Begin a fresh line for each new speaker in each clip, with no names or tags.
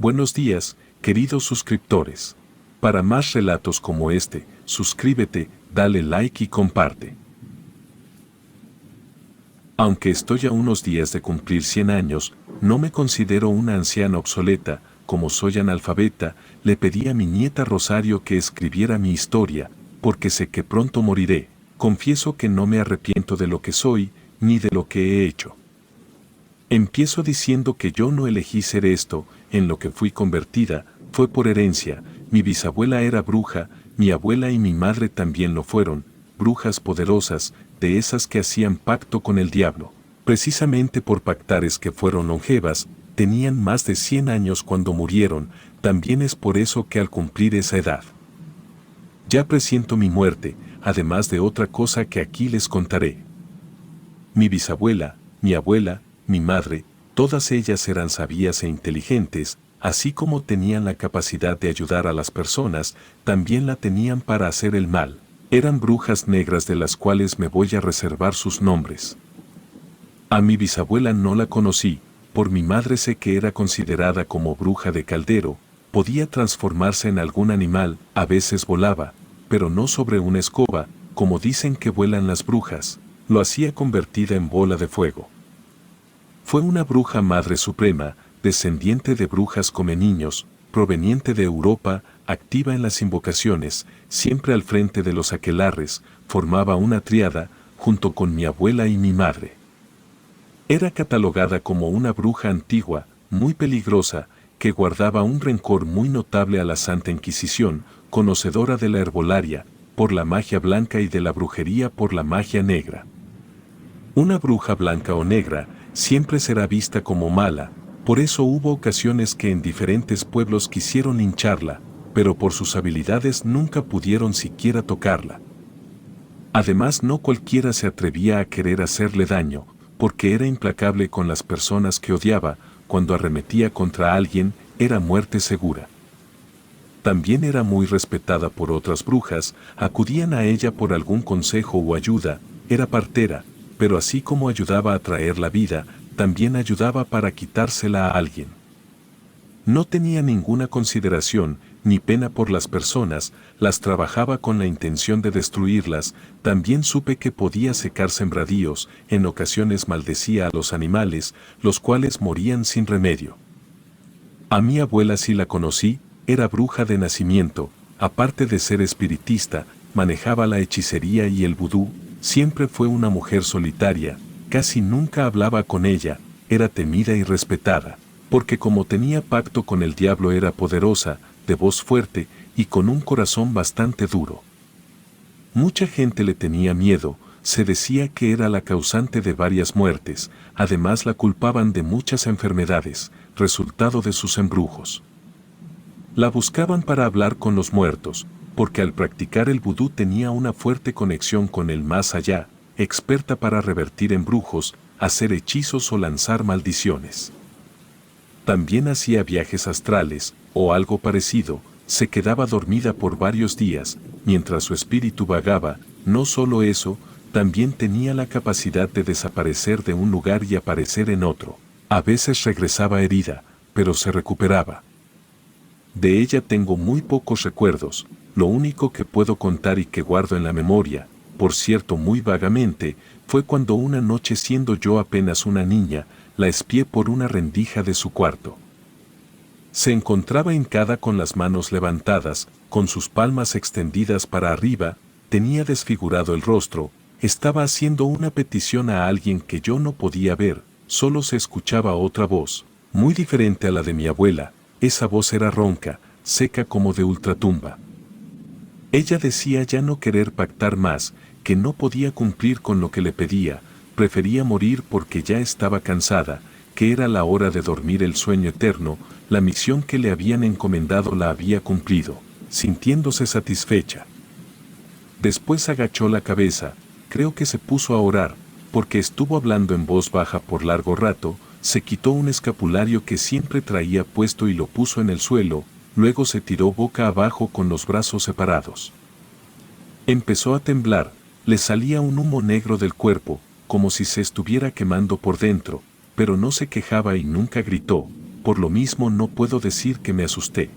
Buenos días, queridos suscriptores. Para más relatos como este, suscríbete, dale like y comparte. Aunque estoy a unos días de cumplir 100 años, no me considero una anciana obsoleta. Como soy analfabeta, le pedí a mi nieta Rosario que escribiera mi historia, porque sé que pronto moriré. Confieso que no me arrepiento de lo que soy, ni de lo que he hecho. Empiezo diciendo que yo no elegí ser esto, en lo que fui convertida, fue por herencia. Mi bisabuela era bruja, mi abuela y mi madre también lo fueron, brujas poderosas, de esas que hacían pacto con el diablo. Precisamente por pactar es que fueron longevas, tenían más de 100 años cuando murieron, también es por eso que al cumplir esa edad ya presiento mi muerte, además de otra cosa que aquí les contaré. Mi bisabuela, mi abuela, mi madre, todas ellas eran sabias e inteligentes, así como tenían la capacidad de ayudar a las personas, también la tenían para hacer el mal. Eran brujas negras de las cuales me voy a reservar sus nombres. A mi bisabuela no la conocí, por mi madre sé que era considerada como bruja de caldero, podía transformarse en algún animal, a veces volaba, pero no sobre una escoba, como dicen que vuelan las brujas, lo hacía convertida en bola de fuego. Fue una bruja madre suprema, descendiente de brujas come niños, proveniente de Europa, activa en las invocaciones, siempre al frente de los aquelarres, formaba una tríada, junto con mi abuela y mi madre. Era catalogada como una bruja antigua, muy peligrosa, que guardaba un rencor muy notable a la Santa Inquisición, conocedora de la herbolaria, por la magia blanca y de la brujería por la magia negra. Una bruja blanca o negra siempre será vista como mala, por eso hubo ocasiones que en diferentes pueblos quisieron hincharla, pero por sus habilidades nunca pudieron siquiera tocarla. Además, no cualquiera se atrevía a querer hacerle daño, porque era implacable con las personas que odiaba, cuando arremetía contra alguien, era muerte segura. También era muy respetada por otras brujas, acudían a ella por algún consejo o ayuda, era partera, pero así como ayudaba a traer la vida, también ayudaba para quitársela a alguien. No tenía ninguna consideración ni pena por las personas, las trabajaba con la intención de destruirlas. También supe que podía secar sembradíos, en ocasiones maldecía a los animales, los cuales morían sin remedio. A mi abuela sí la conocí, era bruja de nacimiento, aparte de ser espiritista, manejaba la hechicería y el vudú, siempre fue una mujer solitaria, casi nunca hablaba con ella, era temida y respetada, porque como tenía pacto con el diablo era poderosa, de voz fuerte y con un corazón bastante duro. Mucha gente le tenía miedo, se decía que era la causante de varias muertes, además la culpaban de muchas enfermedades, resultado de sus embrujos. La buscaban para hablar con los muertos, porque al practicar el vudú tenía una fuerte conexión con el más allá, experta para revertir embrujos, hacer hechizos o lanzar maldiciones. También hacía viajes astrales, o algo parecido, se quedaba dormida por varios días, mientras su espíritu vagaba. No solo eso, también tenía la capacidad de desaparecer de un lugar y aparecer en otro. A veces regresaba herida, pero se recuperaba. De ella tengo muy pocos recuerdos, lo único que puedo contar y que guardo en la memoria, por cierto muy vagamente, fue cuando una noche siendo yo apenas una niña, la espié por una rendija de su cuarto. Se encontraba hincada con las manos levantadas, con sus palmas extendidas para arriba, tenía desfigurado el rostro, estaba haciendo una petición a alguien que yo no podía ver, solo se escuchaba otra voz, muy diferente a la de mi abuela. Esa voz era ronca, seca como de ultratumba. Ella decía ya no querer pactar más, que no podía cumplir con lo que le pedía, prefería morir porque ya estaba cansada, que era la hora de dormir el sueño eterno, la misión que le habían encomendado la había cumplido, sintiéndose satisfecha. Después agachó la cabeza, creo que se puso a orar, porque estuvo hablando en voz baja por largo rato, se quitó un escapulario que siempre traía puesto y lo puso en el suelo, luego se tiró boca abajo con los brazos separados. Empezó a temblar, le salía un humo negro del cuerpo, como si se estuviera quemando por dentro, pero no se quejaba y nunca gritó, por lo mismo no puedo decir que me asusté.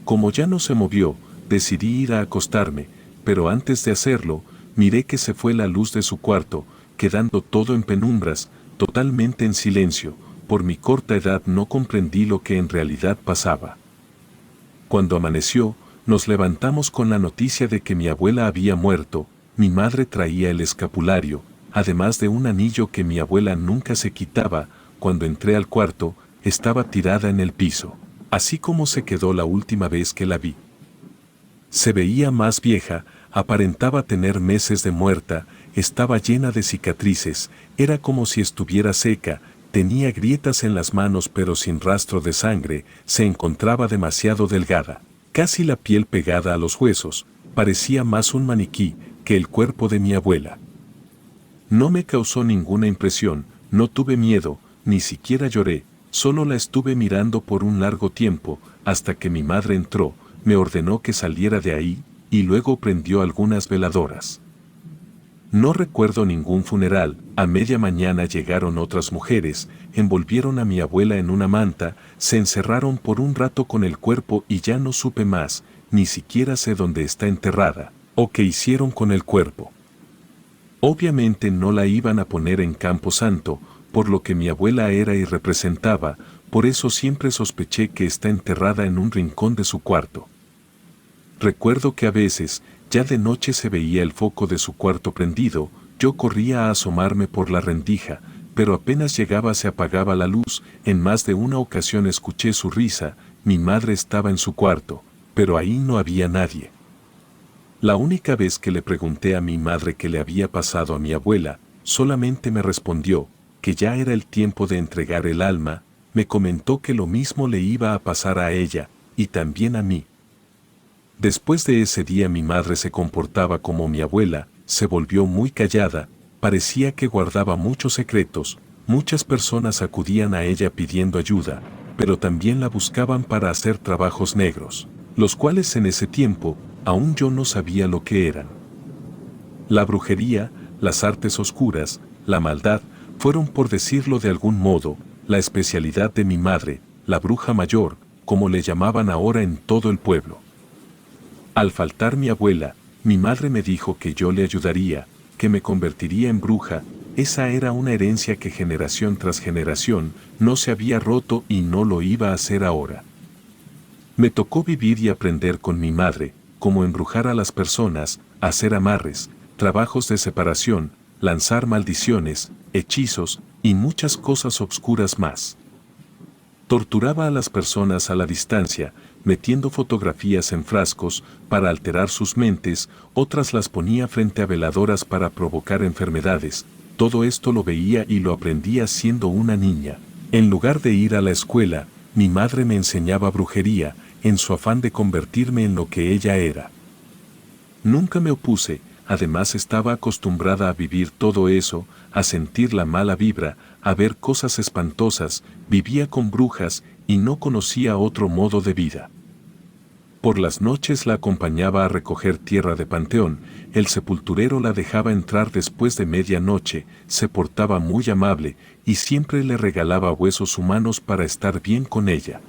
Como ya no se movió, decidí ir a acostarme, pero antes de hacerlo, miré que se fue la luz de su cuarto, quedando todo en penumbras, totalmente en silencio. Por mi corta edad no comprendí lo que en realidad pasaba. Cuando amaneció, nos levantamos con la noticia de que mi abuela había muerto. Mi madre traía el escapulario, además de un anillo que mi abuela nunca se quitaba. Cuando entré al cuarto, estaba tirada en el piso, así como se quedó la última vez que la vi. Se veía más vieja, aparentaba tener meses de muerta, estaba llena de cicatrices, era como si estuviera seca, tenía grietas en las manos pero sin rastro de sangre, se encontraba demasiado delgada, casi la piel pegada a los huesos, parecía más un maniquí que el cuerpo de mi abuela. No me causó ninguna impresión, no tuve miedo, ni siquiera lloré, solo la estuve mirando por un largo tiempo, hasta que mi madre entró, me ordenó que saliera de ahí, y luego prendió algunas veladoras. No recuerdo ningún funeral. A media mañana llegaron otras mujeres, envolvieron a mi abuela en una manta, se encerraron por un rato con el cuerpo y ya no supe más, ni siquiera sé dónde está enterrada, o qué hicieron con el cuerpo. Obviamente no la iban a poner en Campo Santo, por lo que mi abuela era y representaba, por eso siempre sospeché que está enterrada en un rincón de su cuarto. Recuerdo que a veces, ya de noche se veía el foco de su cuarto prendido, yo corría a asomarme por la rendija, pero apenas llegaba se apagaba la luz. En más de una ocasión escuché su risa. Mi madre estaba en su cuarto, pero ahí no había nadie. La única vez que le pregunté a mi madre qué le había pasado a mi abuela, solamente me respondió que ya era el tiempo de entregar el alma. Me comentó que lo mismo le iba a pasar a ella, y también a mí. Después de ese día mi madre se comportaba como mi abuela, se volvió muy callada, parecía que guardaba muchos secretos. Muchas personas acudían a ella pidiendo ayuda, pero también la buscaban para hacer trabajos negros, los cuales en ese tiempo, aún yo no sabía lo que eran. La brujería, las artes oscuras, la maldad, fueron, por decirlo de algún modo, la especialidad de mi madre, la bruja mayor, como le llamaban ahora en todo el pueblo. Al faltar mi abuela, mi madre me dijo que yo le ayudaría, que me convertiría en bruja. Esa era una herencia que generación tras generación no se había roto y no lo iba a hacer ahora. Me tocó vivir y aprender con mi madre, cómo embrujar a las personas, hacer amarres, trabajos de separación, lanzar maldiciones, hechizos y muchas cosas obscuras más. Torturaba a las personas a la distancia, metiendo fotografías en frascos para alterar sus mentes, otras las ponía frente a veladoras para provocar enfermedades. Todo esto lo veía y lo aprendía siendo una niña. En lugar de ir a la escuela, mi madre me enseñaba brujería, en su afán de convertirme en lo que ella era. Nunca me opuse, además estaba acostumbrada a vivir todo eso, a sentir la mala vibra, a ver cosas espantosas, vivía con brujas y no conocía otro modo de vida. Por las noches la acompañaba a recoger tierra de panteón, el sepulturero la dejaba entrar después de medianoche, se portaba muy amable y siempre le regalaba huesos humanos para estar bien con ella.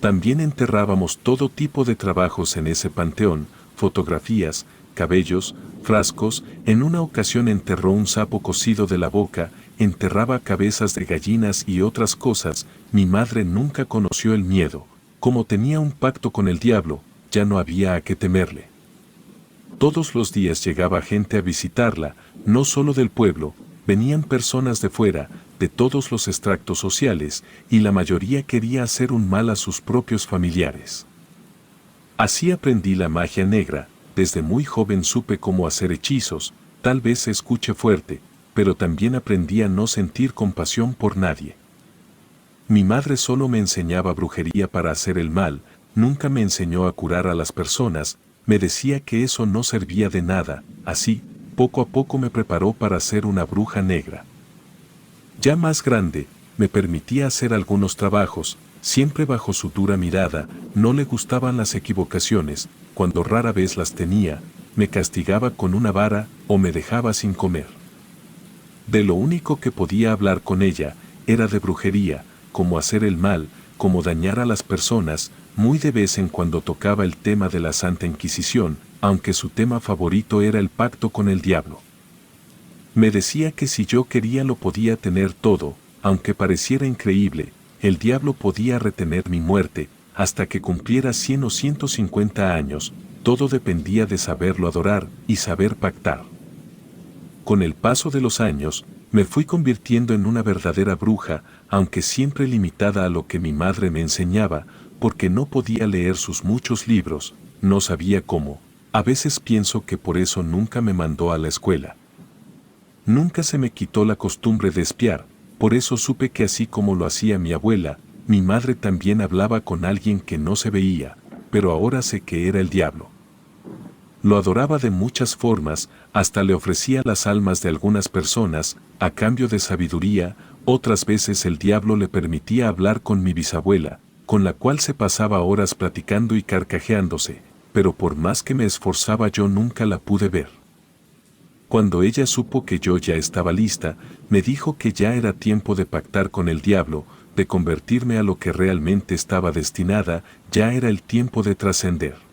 También enterrábamos todo tipo de trabajos en ese panteón, fotografías, cabellos, frascos. En una ocasión enterró un sapo cocido de la boca, enterraba cabezas de gallinas y otras cosas. Mi madre nunca conoció el miedo. Como tenía un pacto con el diablo, ya no había a qué temerle. Todos los días llegaba gente a visitarla, no solo del pueblo, venían personas de fuera, de todos los estratos sociales, y la mayoría quería hacer un mal a sus propios familiares. Así aprendí la magia negra. Desde muy joven supe cómo hacer hechizos, tal vez se escuche fuerte, pero también aprendí a no sentir compasión por nadie. Mi madre solo me enseñaba brujería para hacer el mal, nunca me enseñó a curar a las personas, me decía que eso no servía de nada. Así, poco a poco me preparó para ser una bruja negra. Ya más grande, me permitía hacer algunos trabajos, siempre bajo su dura mirada. No le gustaban las equivocaciones. Cuando rara vez las tenía, me castigaba con una vara o me dejaba sin comer. De lo único que podía hablar con ella era de brujería. cómo hacer el mal, cómo dañar a las personas. Muy de vez en cuando tocaba el tema de la Santa Inquisición, aunque su tema favorito era el pacto con el diablo. Me decía que si yo quería lo podía tener todo, aunque pareciera increíble, el diablo podía retener mi muerte, hasta que cumpliera 100 o 150 años, todo dependía de saberlo adorar y saber pactar. Con el paso de los años, me fui convirtiendo en una verdadera bruja, aunque siempre limitada a lo que mi madre me enseñaba, porque no podía leer sus muchos libros, no sabía cómo. A veces pienso que por eso nunca me mandó a la escuela. Nunca se me quitó la costumbre de espiar, por eso supe que así como lo hacía mi abuela, mi madre también hablaba con alguien que no se veía, pero ahora sé que era el diablo. Lo adoraba de muchas formas, hasta le ofrecía las almas de algunas personas, a cambio de sabiduría. Otras veces el diablo le permitía hablar con mi bisabuela, con la cual se pasaba horas platicando y carcajeándose, pero por más que me esforzaba yo nunca la pude ver. Cuando ella supo que yo ya estaba lista, me dijo que ya era tiempo de pactar con el diablo, de convertirme a lo que realmente estaba destinada, ya era el tiempo de trascender.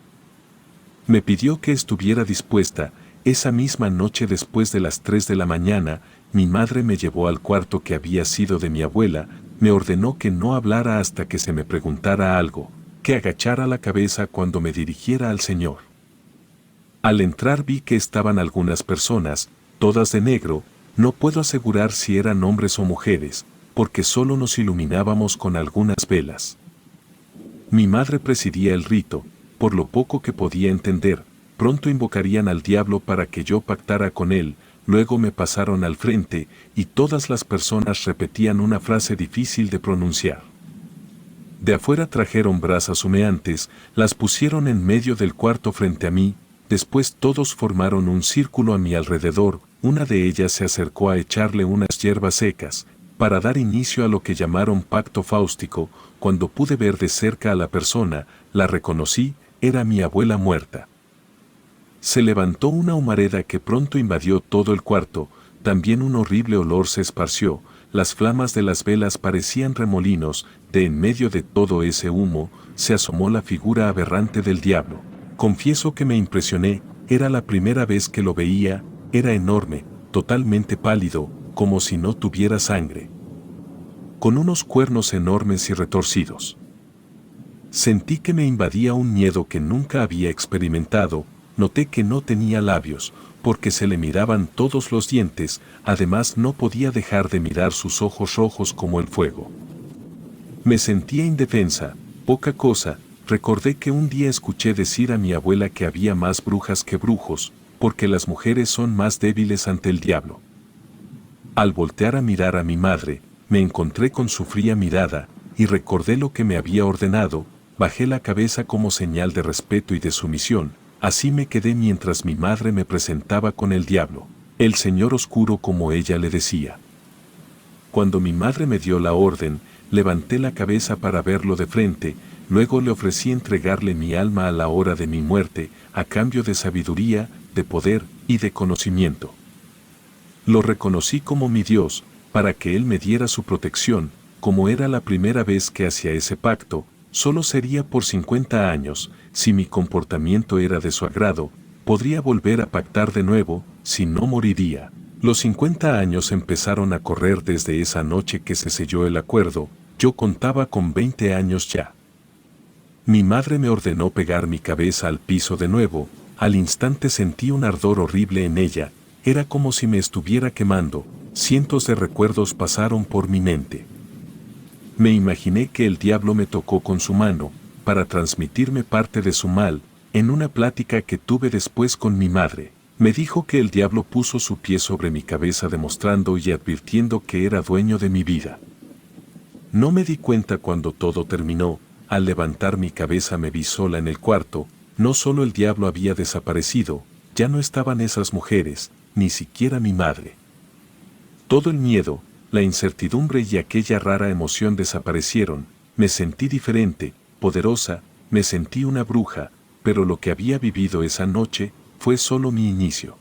Me pidió que estuviera dispuesta. Esa misma noche después de las 3 de la mañana, mi madre me llevó al cuarto que había sido de mi abuela, me ordenó que no hablara hasta que se me preguntara algo, que agachara la cabeza cuando me dirigiera al Señor. Al entrar vi que estaban algunas personas, todas de negro, no puedo asegurar si eran hombres o mujeres, porque solo nos iluminábamos con algunas velas. Mi madre presidía el rito, por lo poco que podía entender, pronto invocarían al diablo para que yo pactara con él, luego me pasaron al frente y todas las personas repetían una frase difícil de pronunciar. De afuera trajeron brasas humeantes, las pusieron en medio del cuarto frente a mí, después todos formaron un círculo a mi alrededor, una de ellas se acercó a echarle unas hierbas secas, para dar inicio a lo que llamaron pacto fáustico. Cuando pude ver de cerca a la persona, la reconocí, era mi abuela muerta. Se levantó una humareda que pronto invadió todo el cuarto, también un horrible olor se esparció, las flamas de las velas parecían remolinos, de en medio de todo ese humo, se asomó la figura aberrante del diablo. Confieso que me impresioné, era la primera vez que lo veía, era enorme, totalmente pálido, como si no tuviera sangre, con unos cuernos enormes y retorcidos. Sentí que me invadía un miedo que nunca había experimentado, noté que no tenía labios, porque se le miraban todos los dientes, además no podía dejar de mirar sus ojos rojos como el fuego. Me sentía indefensa, poca cosa, recordé que un día escuché decir a mi abuela que había más brujas que brujos, porque las mujeres son más débiles ante el diablo. Al voltear a mirar a mi madre, me encontré con su fría mirada, y recordé lo que me había ordenado, bajé la cabeza como señal de respeto y de sumisión, así me quedé mientras mi madre me presentaba con el diablo, el señor oscuro como ella le decía. Cuando mi madre me dio la orden, levanté la cabeza para verlo de frente, luego le ofrecí entregarle mi alma a la hora de mi muerte, a cambio de sabiduría, de poder y de conocimiento. Lo reconocí como mi Dios, para que Él me diera su protección, como era la primera vez que hacía ese pacto, solo sería por 50 años, si mi comportamiento era de su agrado, podría volver a pactar de nuevo, si no moriría. Los 50 años empezaron a correr desde esa noche que se selló el acuerdo, yo contaba con 20 años ya. Mi madre me ordenó pegar mi cabeza al piso de nuevo, al instante sentí un ardor horrible en ella, era como si me estuviera quemando, cientos de recuerdos pasaron por mi mente. Me imaginé que el diablo me tocó con su mano, para transmitirme parte de su mal, en una plática que tuve después con mi madre. Me dijo que el diablo puso su pie sobre mi cabeza demostrando y advirtiendo que era dueño de mi vida. No me di cuenta cuando todo terminó, al levantar mi cabeza me vi sola en el cuarto, no solo el diablo había desaparecido, ya no estaban esas mujeres, ni siquiera mi madre. Todo el miedo, la incertidumbre y aquella rara emoción desaparecieron, me sentí diferente, poderosa, me sentí una bruja, pero lo que había vivido esa noche fue solo mi inicio.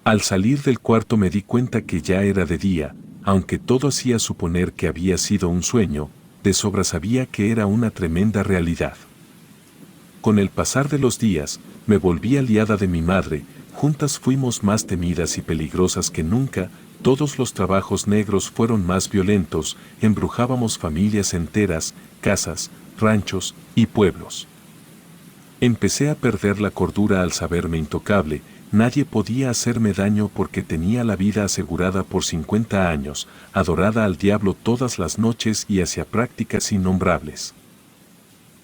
Al salir del cuarto me di cuenta que ya era de día, aunque todo hacía suponer que había sido un sueño, de sobra sabía que era una tremenda realidad. Con el pasar de los días, me volví aliada de mi madre, juntas fuimos más temidas y peligrosas que nunca, todos los trabajos negros fueron más violentos, embrujábamos familias enteras, casas, ranchos y pueblos. Empecé a perder la cordura al saberme intocable, nadie podía hacerme daño porque tenía la vida asegurada por 50 años, adorada al diablo todas las noches y hacía prácticas innombrables.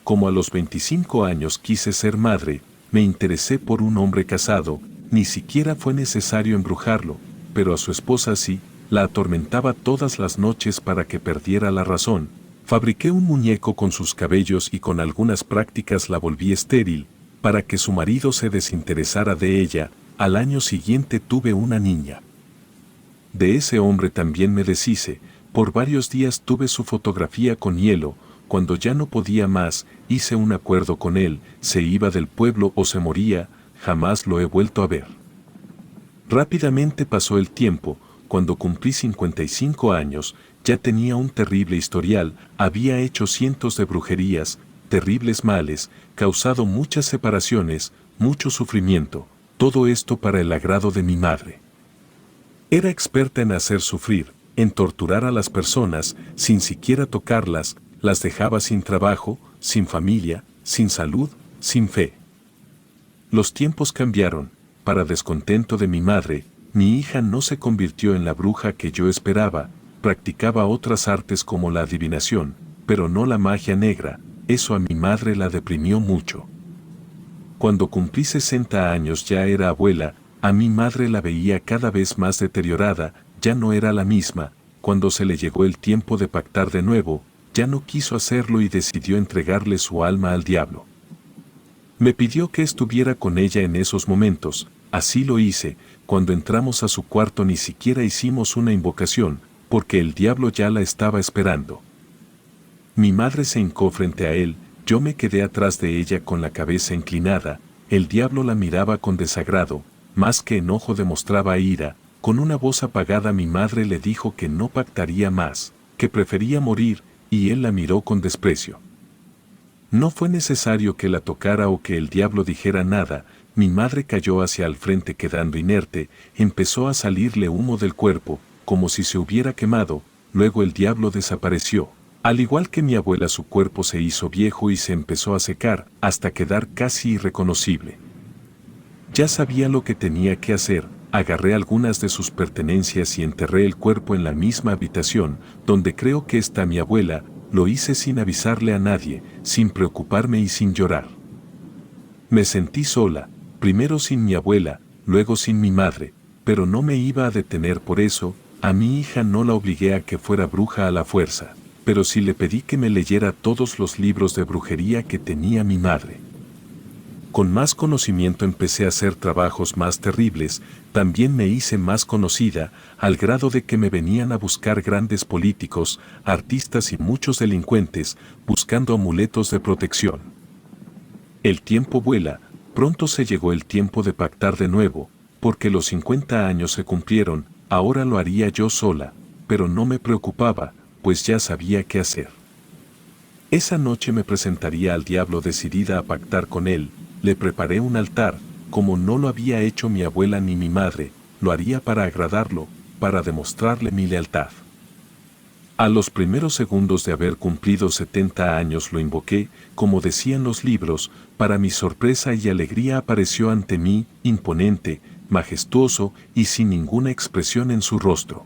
Como a los 25 años quise ser madre, me interesé por un hombre casado, ni siquiera fue necesario embrujarlo, pero a su esposa sí, la atormentaba todas las noches para que perdiera la razón. Fabriqué un muñeco con sus cabellos y con algunas prácticas la volví estéril, para que su marido se desinteresara de ella. Al año siguiente tuve una niña. De ese hombre también me deshice, por varios días tuve su fotografía con hielo. Cuando ya no podía más, hice un acuerdo con él, se iba del pueblo o se moría, jamás lo he vuelto a ver. Rápidamente pasó el tiempo, cuando cumplí 55 años, ya tenía un terrible historial, había hecho cientos de brujerías, terribles males, causado muchas separaciones, mucho sufrimiento, todo esto para el agrado de mi madre. Era experta en hacer sufrir, en torturar a las personas, sin siquiera tocarlas, las dejaba sin trabajo, sin familia, sin salud, sin fe. Los tiempos cambiaron, para descontento de mi madre, mi hija no se convirtió en la bruja que yo esperaba, practicaba otras artes como la adivinación, pero no la magia negra, eso a mi madre la deprimió mucho. Cuando cumplí 60 años ya era abuela, a mi madre la veía cada vez más deteriorada, ya no era la misma, cuando se le llegó el tiempo de pactar de nuevo, ya no quiso hacerlo y decidió entregarle su alma al diablo. Me pidió que estuviera con ella en esos momentos, así lo hice, cuando entramos a su cuarto ni siquiera hicimos una invocación, porque el diablo ya la estaba esperando. Mi madre se hincó frente a él, yo me quedé atrás de ella con la cabeza inclinada, el diablo la miraba con desagrado, más que enojo demostraba ira, con una voz apagada mi madre le dijo que no pactaría más, que prefería morir, y él la miró con desprecio. No fue necesario que la tocara o que el diablo dijera nada, mi madre cayó hacia el frente quedando inerte, empezó a salirle humo del cuerpo, como si se hubiera quemado, luego el diablo desapareció. Al igual que mi abuela su cuerpo se hizo viejo y se empezó a secar, hasta quedar casi irreconocible. Ya sabía lo que tenía que hacer, agarré algunas de sus pertenencias y enterré el cuerpo en la misma habitación, donde creo que está mi abuela, lo hice sin avisarle a nadie, sin preocuparme y sin llorar. Me sentí sola, primero sin mi abuela, luego sin mi madre, pero no me iba a detener por eso, a mi hija no la obligué a que fuera bruja a la fuerza, pero sí le pedí que me leyera todos los libros de brujería que tenía mi madre. Con más conocimiento empecé a hacer trabajos más terribles, también me hice más conocida, al grado de que me venían a buscar grandes políticos, artistas y muchos delincuentes, buscando amuletos de protección. El tiempo vuela, pronto se llegó el tiempo de pactar de nuevo, porque los 50 años se cumplieron, ahora lo haría yo sola, pero no me preocupaba, pues ya sabía qué hacer. Esa noche me presentaría al diablo decidida a pactar con él. Le preparé un altar, como no lo había hecho mi abuela ni mi madre, lo haría para agradarlo, para demostrarle mi lealtad. A los primeros segundos de haber cumplido 70 años lo invoqué, como decían los libros, para mi sorpresa y alegría apareció ante mí, imponente, majestuoso y sin ninguna expresión en su rostro.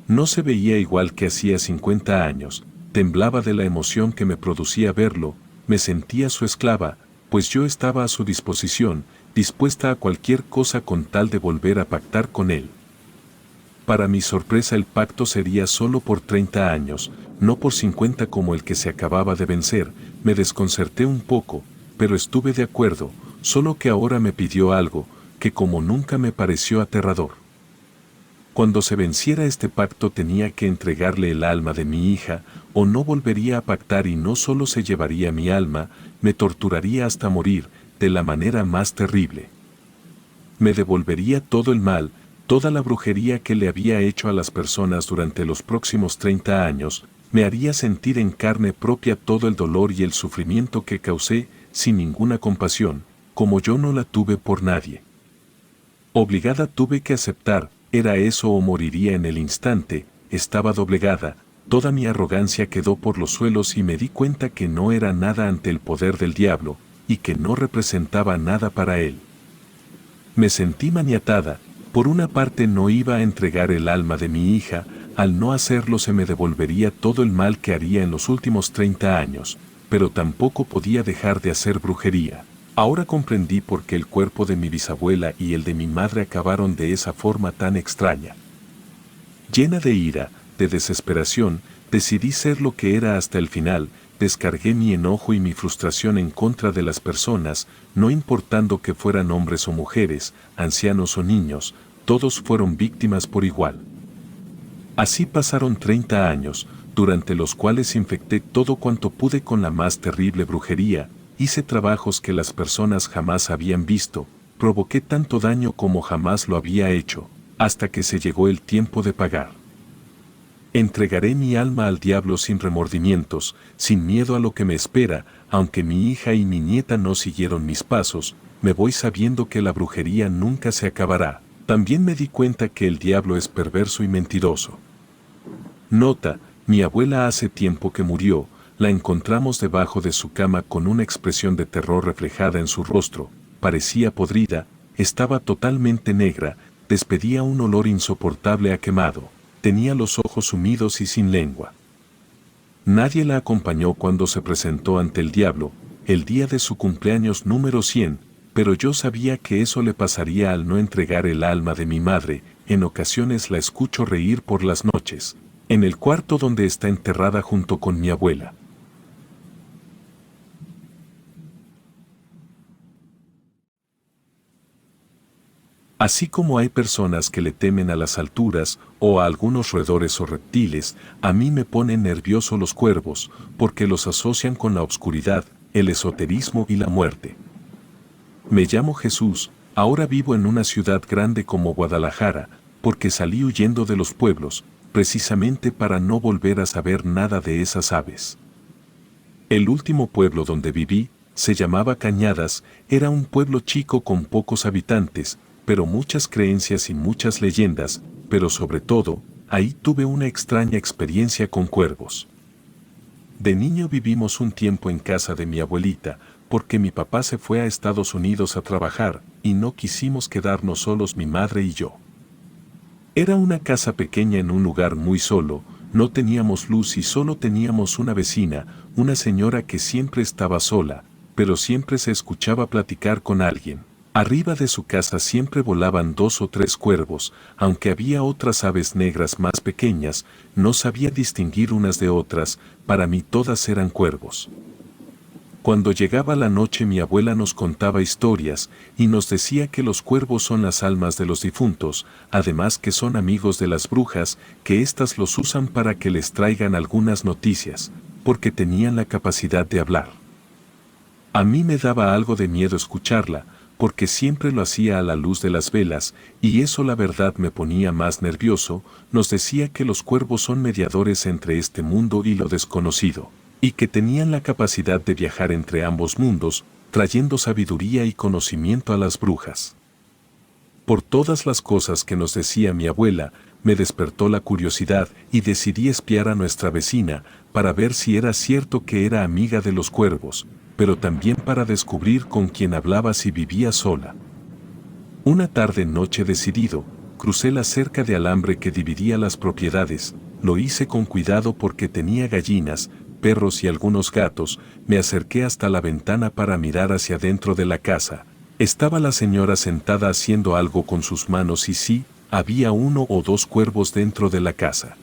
No se veía igual que hacía 50 años, temblaba de la emoción que me producía verlo, me sentía su esclava, pues yo estaba a su disposición, dispuesta a cualquier cosa con tal de volver a pactar con él. Para mi sorpresa el pacto sería solo por 30 años, no por 50 como el que se acababa de vencer, me desconcerté un poco, pero estuve de acuerdo, solo que ahora me pidió algo, que como nunca me pareció aterrador. Cuando se venciera este pacto tenía que entregarle el alma de mi hija, o no volvería a pactar y no solo se llevaría mi alma, me torturaría hasta morir, de la manera más terrible. Me devolvería todo el mal, Toda la brujería que le había hecho a las personas durante los próximos 30 años, me haría sentir en carne propia todo el dolor y el sufrimiento que causé sin ninguna compasión, como yo no la tuve por nadie. Obligada tuve que aceptar, era eso o moriría en el instante, estaba doblegada, toda mi arrogancia quedó por los suelos y me di cuenta que no era nada ante el poder del diablo, y que no representaba nada para él. Me sentí maniatada. Por una parte no iba a entregar el alma de mi hija, al no hacerlo se me devolvería todo el mal que haría en los últimos 30 años, pero tampoco podía dejar de hacer brujería. Ahora comprendí por qué el cuerpo de mi bisabuela y el de mi madre acabaron de esa forma tan extraña. Llena de ira, de desesperación, decidí ser lo que era hasta el final, descargué mi enojo y mi frustración en contra de las personas, no importando que fueran hombres o mujeres, ancianos o niños, todos fueron víctimas por igual. Así pasaron 30 años, durante los cuales infecté todo cuanto pude con la más terrible brujería, hice trabajos que las personas jamás habían visto, provoqué tanto daño como jamás lo había hecho, hasta que se llegó el tiempo de pagar. Entregaré mi alma al diablo sin remordimientos, sin miedo a lo que me espera, aunque mi hija y mi nieta no siguieron mis pasos, me voy sabiendo que la brujería nunca se acabará. También me di cuenta que el diablo es perverso y mentiroso. Nota, mi abuela hace tiempo que murió, la encontramos debajo de su cama con una expresión de terror reflejada en su rostro, parecía podrida, estaba totalmente negra, despedía un olor insoportable a quemado. Tenía los ojos sumidos y sin lengua. Nadie la acompañó cuando se presentó ante el diablo, el día de su cumpleaños número 100, pero yo sabía que eso le pasaría al no entregar el alma de mi madre. En ocasiones la escucho reír por las noches, en el cuarto donde está enterrada junto con mi abuela. Así como hay personas que le temen a las alturas o a algunos roedores o reptiles, a mí me ponen nervioso los cuervos, porque los asocian con la oscuridad, el esoterismo y la muerte. Me llamo Jesús, ahora vivo en una ciudad grande como Guadalajara, porque salí huyendo de los pueblos, precisamente para no volver a saber nada de esas aves. El último pueblo donde viví, se llamaba Cañadas, era un pueblo chico con pocos habitantes, pero muchas creencias y muchas leyendas, pero sobre todo, ahí tuve una extraña experiencia con cuervos. De niño vivimos un tiempo en casa de mi abuelita, porque mi papá se fue a Estados Unidos a trabajar, y no quisimos quedarnos solos mi madre y yo. Era una casa pequeña en un lugar muy solo, no teníamos luz y solo teníamos una vecina, una señora que siempre estaba sola, pero siempre se escuchaba platicar con alguien. Arriba de su casa siempre volaban 2 o 3 cuervos, aunque había otras aves negras más pequeñas, no sabía distinguir unas de otras, para mí todas eran cuervos. Cuando llegaba la noche mi abuela nos contaba historias, y nos decía que los cuervos son las almas de los difuntos, además que son amigos de las brujas, que éstas los usan para que les traigan algunas noticias, porque tenían la capacidad de hablar. A mí me daba algo de miedo escucharla, porque siempre lo hacía a la luz de las velas, y eso la verdad me ponía más nervioso. Nos decía que los cuervos son mediadores entre este mundo y lo desconocido, y que tenían la capacidad de viajar entre ambos mundos, trayendo sabiduría y conocimiento a las brujas. Por todas las cosas que nos decía mi abuela, me despertó la curiosidad y decidí espiar a nuestra vecina, para ver si era cierto que era amiga de los cuervos, pero también para descubrir con quién hablaba si vivía sola. Una tarde-noche decidido, crucé la cerca de alambre que dividía las propiedades, lo hice con cuidado porque tenía gallinas, perros y algunos gatos, me acerqué hasta la ventana para mirar hacia dentro de la casa. Estaba la señora sentada haciendo algo con sus manos y sí, había 1 o 2 cuervos dentro de la casa.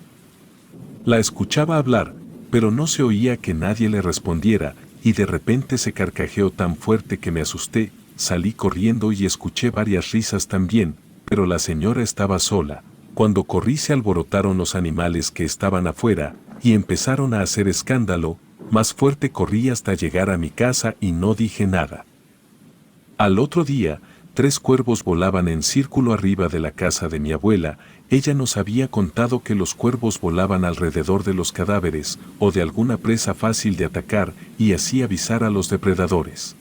La escuchaba hablar, pero no se oía que nadie le respondiera, y de repente se carcajeó tan fuerte que me asusté, salí corriendo y escuché varias risas también, pero la señora estaba sola. Cuando corrí se alborotaron los animales que estaban afuera, y empezaron a hacer escándalo, más fuerte corrí hasta llegar a mi casa y no dije nada. Al otro día, 3 cuervos volaban en círculo arriba de la casa de mi abuela. Ella nos había contado que los cuervos volaban alrededor de los cadáveres o de alguna presa fácil de atacar y así avisar a los depredadores.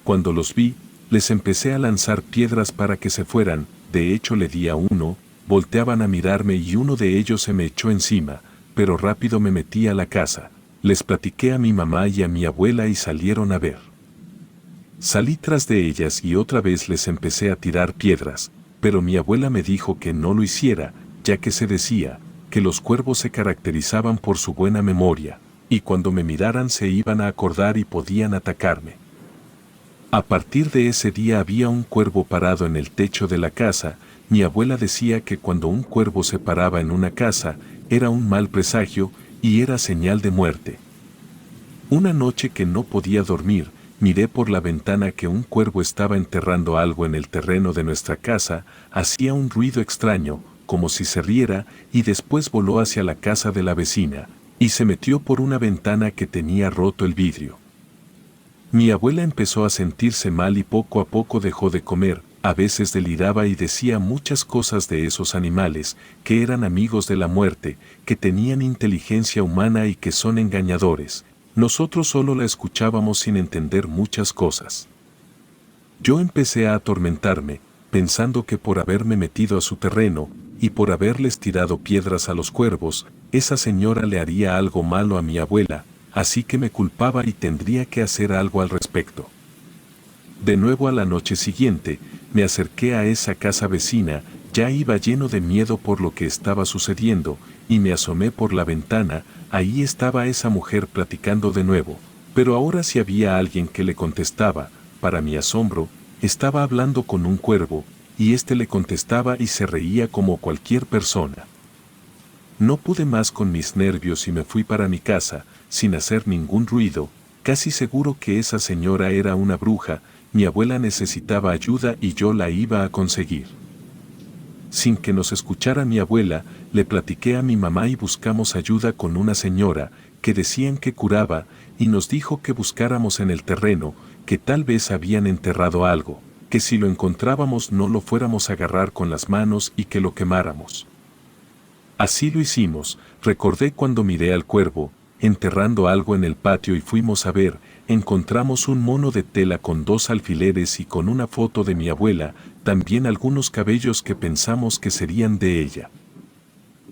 Cuando los vi, les empecé a lanzar piedras para que se fueran. De hecho le di a uno, volteaban a mirarme y uno de ellos se me echó encima, pero rápido me metí a la casa. Les platiqué a mi mamá y a mi abuela y salieron a ver. Salí tras de ellas y otra vez les empecé a tirar piedras, pero mi abuela me dijo que no lo hiciera, ya que se decía que los cuervos se caracterizaban por su buena memoria, y cuando me miraran se iban a acordar y podían atacarme. A partir de ese día había un cuervo parado en el techo de la casa. Mi abuela decía que cuando un cuervo se paraba en una casa, era un mal presagio y era señal de muerte. Una noche que no podía dormir, miré por la ventana que un cuervo estaba enterrando algo en el terreno de nuestra casa, hacía un ruido extraño, como si se riera, y después voló hacia la casa de la vecina, y se metió por una ventana que tenía roto el vidrio. Mi abuela empezó a sentirse mal y poco a poco dejó de comer, a veces deliraba y decía muchas cosas de esos animales, que eran amigos de la muerte, que tenían inteligencia humana y que son engañadores. Nosotros solo la escuchábamos sin entender muchas cosas. Yo empecé a atormentarme, pensando que por haberme metido a su terreno, y por haberles tirado piedras a los cuervos, esa señora le haría algo malo a mi abuela, así que me culpaba y tendría que hacer algo al respecto. De nuevo a la noche siguiente, me acerqué a esa casa vecina, ya iba lleno de miedo por lo que estaba sucediendo, y me asomé por la ventana. Ahí estaba esa mujer platicando de nuevo, pero ahora sí había alguien que le contestaba. Para mi asombro, estaba hablando con un cuervo, y éste le contestaba y se reía como cualquier persona. No pude más con mis nervios y me fui para mi casa, sin hacer ningún ruido, casi seguro que esa señora era una bruja. Mi abuela necesitaba ayuda y yo la iba a conseguir. Sin que nos escuchara mi abuela, le platiqué a mi mamá y buscamos ayuda con una señora, que decían que curaba, y nos dijo que buscáramos en el terreno, que tal vez habían enterrado algo, que si lo encontrábamos no lo fuéramos a agarrar con las manos y que lo quemáramos. Así lo hicimos. Recordé cuando miré al cuervo, enterrando algo en el patio y fuimos a ver. Encontramos un mono de tela con 2 alfileres y con una foto de mi abuela, también algunos cabellos que pensamos que serían de ella.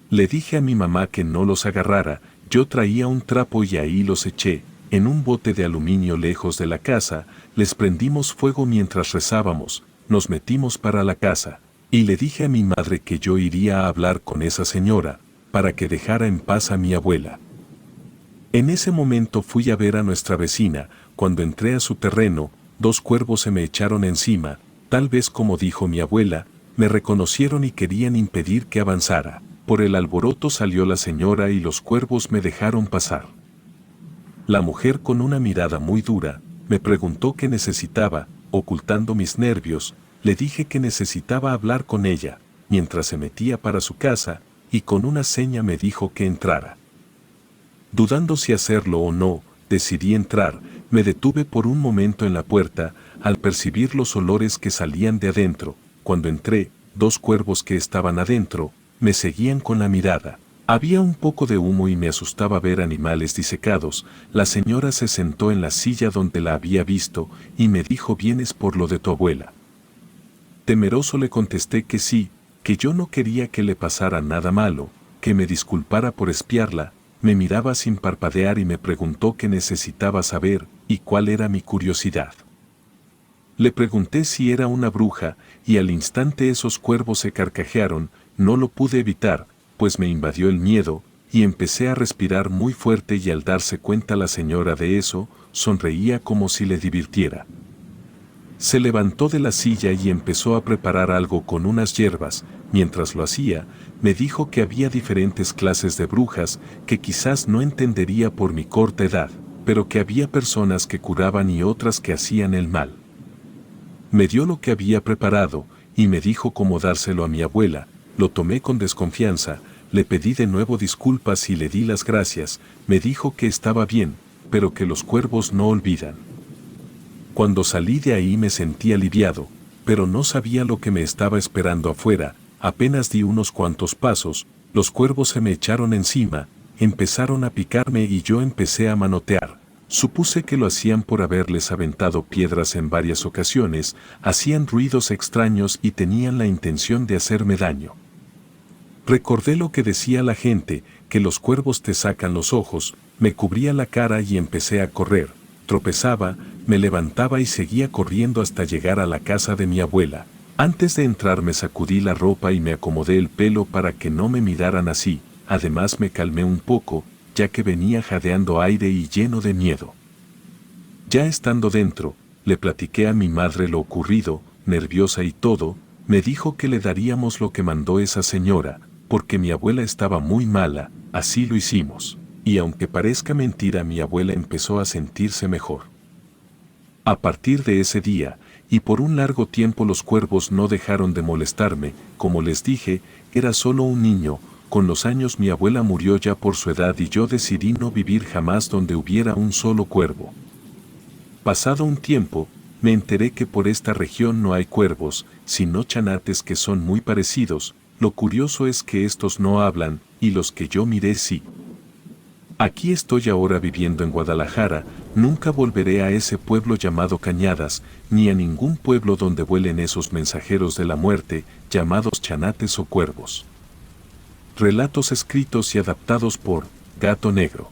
Le dije a mi mamá que no los agarrara. Yo traía un trapo y ahí los eché, en un bote de aluminio lejos de la casa. Les prendimos fuego mientras rezábamos, nos metimos para la casa, y le dije a mi madre que yo iría a hablar con esa señora, para que dejara en paz a mi abuela. En ese momento fui a ver a nuestra vecina. Cuando entré a su terreno, 2 cuervos se me echaron encima, tal vez como dijo mi abuela, me reconocieron y querían impedir que avanzara. Por el alboroto salió la señora y los cuervos me dejaron pasar. La mujer, con una mirada muy dura, me preguntó qué necesitaba. Ocultando mis nervios, le dije que necesitaba hablar con ella, mientras se metía para su casa, y con una seña me dijo que entrara. Dudando si hacerlo o no, decidí entrar. Me detuve por un momento en la puerta, al percibir los olores que salían de adentro. Cuando entré, 2 cuervos que estaban adentro, me seguían con la mirada. Había un poco de humo y me asustaba ver animales disecados. La señora se sentó en la silla donde la había visto, y me dijo: ¿vienes por lo de tu abuela? Temeroso le contesté que sí, que yo no quería que le pasara nada malo, que me disculpara por espiarla. Me miraba sin parpadear y me preguntó qué necesitaba saber y cuál era mi curiosidad. Le pregunté si era una bruja, y al instante esos cuervos se carcajearon. No lo pude evitar, pues me invadió el miedo, y empecé a respirar muy fuerte, y al darse cuenta la señora de eso, sonreía como si le divirtiera. Se levantó de la silla y empezó a preparar algo con unas hierbas. Mientras lo hacía, me dijo que había diferentes clases de brujas, que quizás no entendería por mi corta edad, pero que había personas que curaban y otras que hacían el mal. Me dio lo que había preparado, y me dijo cómo dárselo a mi abuela. Lo tomé con desconfianza, le pedí de nuevo disculpas y le di las gracias. Me dijo que estaba bien, pero que los cuervos no olvidan. Cuando salí de ahí me sentí aliviado, pero no sabía lo que me estaba esperando afuera. Apenas di unos cuantos pasos, los cuervos se me echaron encima, empezaron a picarme y yo empecé a manotear. Supuse que lo hacían por haberles aventado piedras en varias ocasiones, hacían ruidos extraños y tenían la intención de hacerme daño. Recordé lo que decía la gente, que los cuervos te sacan los ojos, me cubría la cara y empecé a correr. Tropezaba, me levantaba y seguía corriendo hasta llegar a la casa de mi abuela. Antes de entrar me sacudí la ropa y me acomodé el pelo para que no me miraran así. Además me calmé un poco, ya que venía jadeando aire y lleno de miedo. Ya estando dentro, le platiqué a mi madre lo ocurrido, nerviosa y todo, me dijo que le daríamos lo que mandó esa señora, porque mi abuela estaba muy mala, así lo hicimos. Y aunque parezca mentira, mi abuela empezó a sentirse mejor. A partir de ese día, y por un largo tiempo los cuervos no dejaron de molestarme, como les dije, era solo un niño. Con los años mi abuela murió ya por su edad y yo decidí no vivir jamás donde hubiera un solo cuervo. Pasado un tiempo, me enteré que por esta región no hay cuervos, sino chanates que son muy parecidos. Lo curioso es que estos no hablan, y los que yo miré sí. Aquí estoy ahora viviendo en Guadalajara, nunca volveré a ese pueblo llamado Cañadas, ni a ningún pueblo donde vuelen esos mensajeros de la muerte, llamados chanates o cuervos. Relatos escritos y adaptados por Gato Negro.